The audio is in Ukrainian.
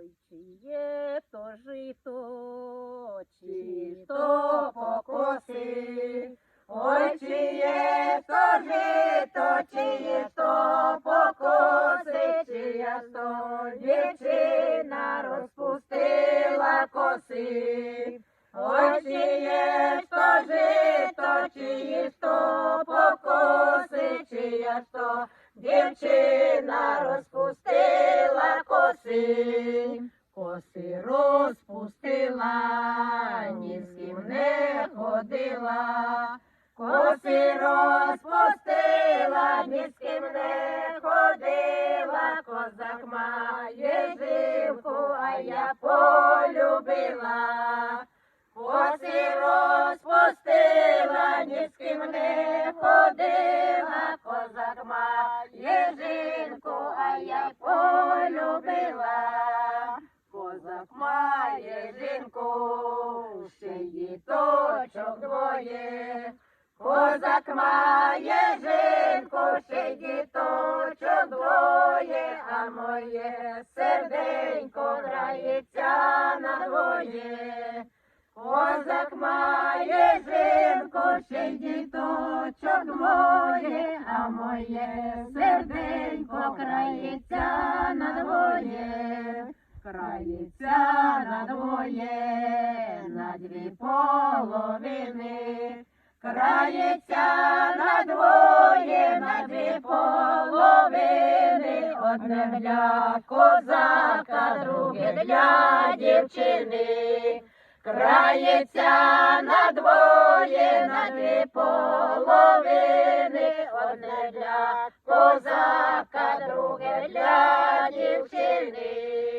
Ой, чиє то жито, чи то покоси, ой, чиє то жито, чиє то покоси, чия то дівчина розпустила коси. Ой, чиє то жито, чиє то покоси, чия то дівчина розпустила коси. Коси розпустила, ні з ким не ходила. Коси розпустила, ні з ким не ходила. Козак має жилку, а я полюбила. Коси розпустила, ні з ким не ходила. Козак має жінку, а я полюбила. Козак має жінку, ще й діточок двоє. Козак має жінку, ще й діточок двоє, а моє серденько грається надвоє. Козак має жінку, ще й діточок двоє, а моє серденько крається надвоє. Крається надвоє, на дві половини. Крається надвоє, на дві половини. Одне для козака, друге для дівчини. Крається надвоє, на дві половини. Одне для козака, друге для дівчини.